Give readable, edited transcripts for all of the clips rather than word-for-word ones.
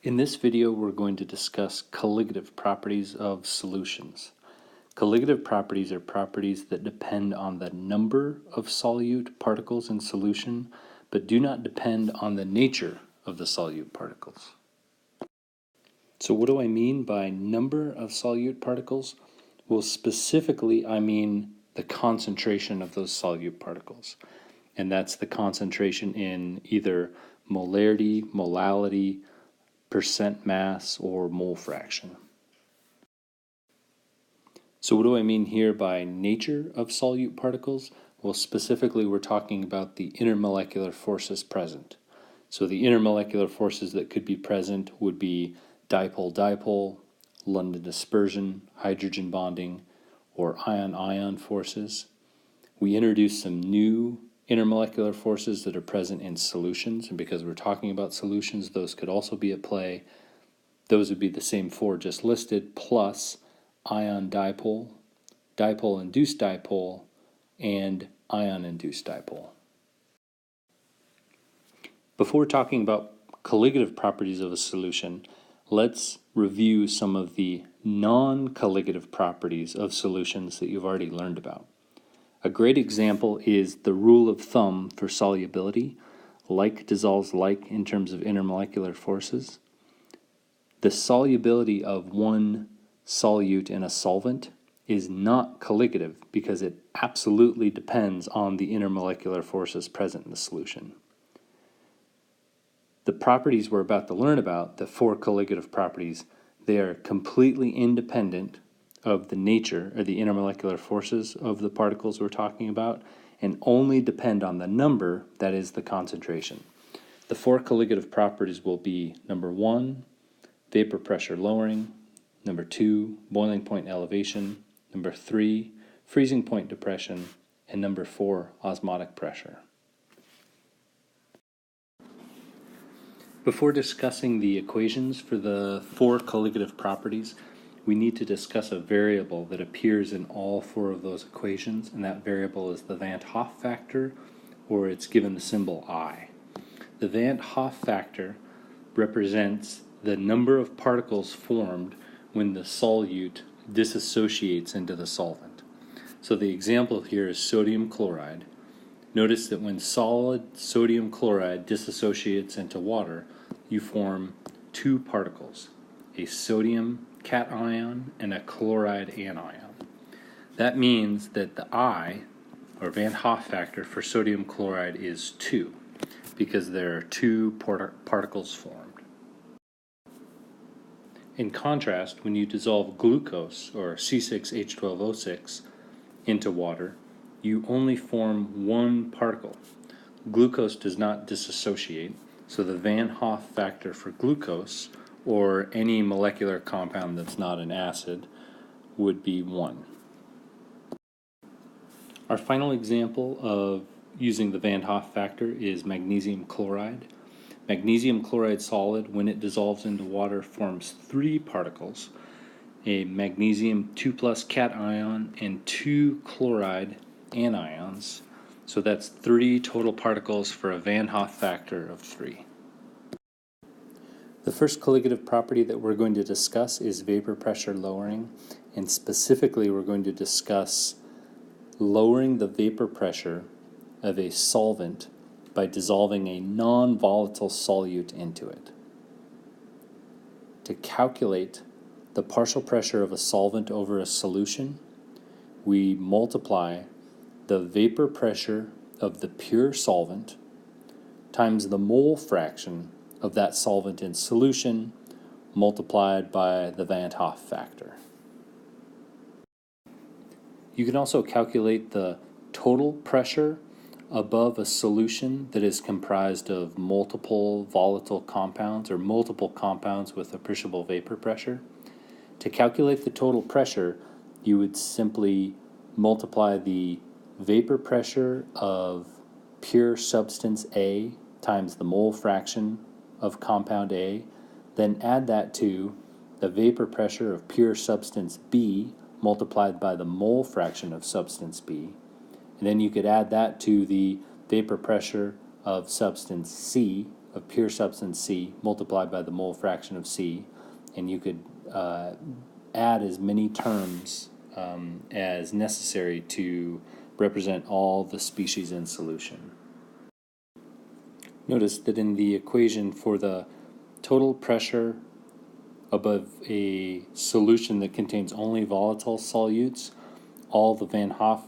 In this video, we're going to discuss colligative properties of solutions. Colligative properties are properties that depend on the number of solute particles in solution, but do not depend on the nature of the solute particles. So what do I mean by number of solute particles? Well, specifically, I mean the concentration of those solute particles. And that's the concentration in either molarity, molality, percent mass, or mole fraction. So what do I mean here by nature of solute particles? Well, specifically we're talking about the intermolecular forces present. So the intermolecular forces that could be present would be dipole-dipole, London dispersion, hydrogen bonding, or ion-ion forces. We introduced some new intermolecular forces that are present in solutions, and because we're talking about solutions, those could also be at play. Those would be the same four just listed, plus ion dipole, dipole-induced dipole, and ion-induced dipole. Before talking about colligative properties of a solution, let's review some of the non-colligative properties of solutions that you've already learned about. A great example is the rule of thumb for solubility. Like dissolves like in terms of intermolecular forces. The solubility of one solute in a solvent is not colligative because it absolutely depends on the intermolecular forces present in the solution. The properties we're about to learn about, the four colligative properties, they are completely independent of the nature or the intermolecular forces of the particles we're talking about and only depend on the number, that is the concentration. The four colligative properties will be number 1, vapor pressure lowering, number 2, boiling point elevation, number 3, freezing point depression, and number 4, osmotic pressure. Before discussing the equations for the four colligative properties, we need to discuss a variable that appears in all four of those equations, and that variable is the Van't Hoff factor, or it's given the symbol I. The Van't Hoff factor represents the number of particles formed when the solute dissociates into the solvent. So the example here is sodium chloride. Notice that when solid sodium chloride dissociates into water, you form two particles, a sodium cation and a chloride anion. That means that the I, or Van't Hoff factor for sodium chloride, is 2, because there are two particles formed. In contrast, when you dissolve glucose, or C6H12O6, into water, you only form one particle. Glucose does not dissociate, so the Van't Hoff factor for glucose, or any molecular compound that's not an acid, would be 1. Our final example of using the Van't Hoff factor is magnesium chloride. Magnesium chloride solid, when it dissolves into water, forms 3 particles, a magnesium 2+ cation and 2 chloride anions. So that's 3 total particles for a Van't Hoff factor of 3. The first colligative property that we're going to discuss is vapor pressure lowering, and specifically we're going to discuss lowering the vapor pressure of a solvent by dissolving a non-volatile solute into it. To calculate the partial pressure of a solvent over a solution, we multiply the vapor pressure of the pure solvent times the mole fraction of that solvent in solution multiplied by the Van't Hoff factor. You can also calculate the total pressure above a solution that is comprised of multiple volatile compounds or multiple compounds with appreciable vapor pressure. To calculate the total pressure, you would simply multiply the vapor pressure of pure substance A times the mole fraction of compound A, then add that to the vapor pressure of pure substance B multiplied by the mole fraction of substance B, and then you could add that to the vapor pressure of substance C of pure substance C multiplied by the mole fraction of C, and you could add as many terms as necessary to represent all the species in solution. Notice that in the equation for the total pressure above a solution that contains only volatile solutes, all the Van Hoff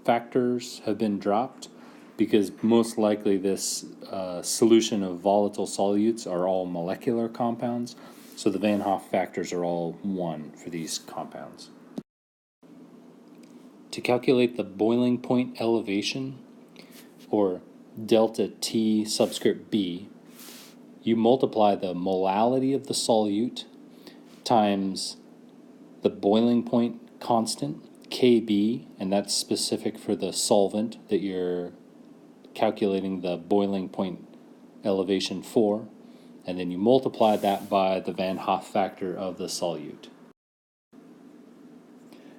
factors have been dropped because most likely this solution of volatile solutes are all molecular compounds, so the Van Hoff factors are all 1 for these compounds. To calculate the boiling point elevation, or delta T subscript B, you multiply the molality of the solute times the boiling point constant, Kb, and that's specific for the solvent that you're calculating the boiling point elevation for, and then you multiply that by the Van Hoff factor of the solute.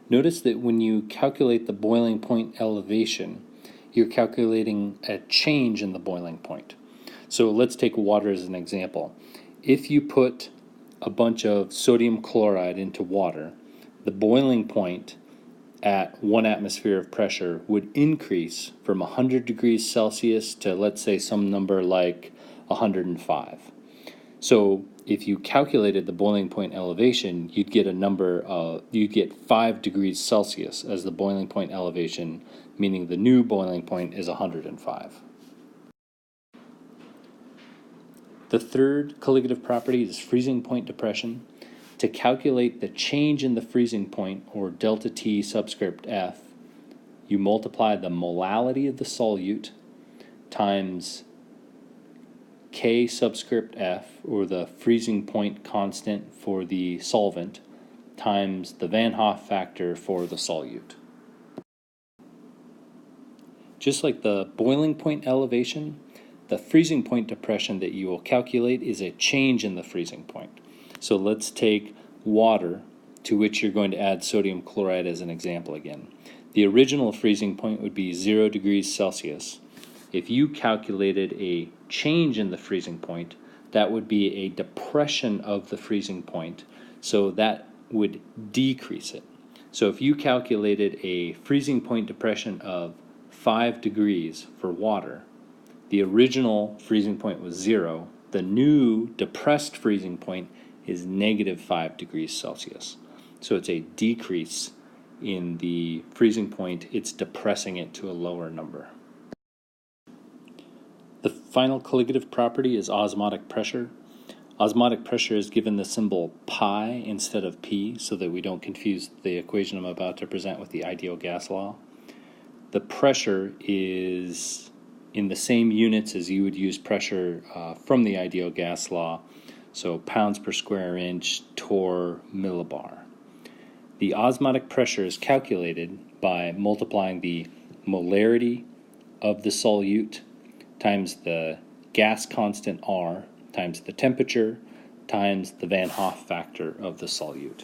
Notice that when you calculate the boiling point elevation, you're calculating a change in the boiling point. So let's take water as an example. If you put a bunch of sodium chloride into water, the boiling point at 1 atmosphere of pressure would increase from 100 degrees Celsius to, let's say, some number like 105. So if you calculated the boiling point elevation, you'd get a number you'd get 5 degrees Celsius as the boiling point elevation, meaning the new boiling point is 105. The third colligative property is freezing point depression. To calculate the change in the freezing point, or delta T subscript F, you multiply the molality of the solute times K subscript F, or the freezing point constant for the solvent, times the Van Hoff factor for the solute. Just like the boiling point elevation, the freezing point depression that you will calculate is a change in the freezing point. So let's take water, to which you're going to add sodium chloride as an example again. The original freezing point would be 0 degrees Celsius. If you calculated a change in the freezing point, that would be a depression of the freezing point, so that would decrease it. So if you calculated a freezing point depression of 5 degrees for water, the original freezing point was 0. The new depressed freezing point is -5 degrees Celsius. So it's a decrease in the freezing point. It's depressing it to a lower number. The final colligative property is osmotic pressure. Osmotic pressure is given the symbol pi instead of p so that we don't confuse the equation I'm about to present with the ideal gas law. The pressure is in the same units as you would use pressure from the ideal gas law, so pounds per square inch, torr, millibar. The osmotic pressure is calculated by multiplying the molarity of the solute times the gas constant R times the temperature times the Van Hoff factor of the solute.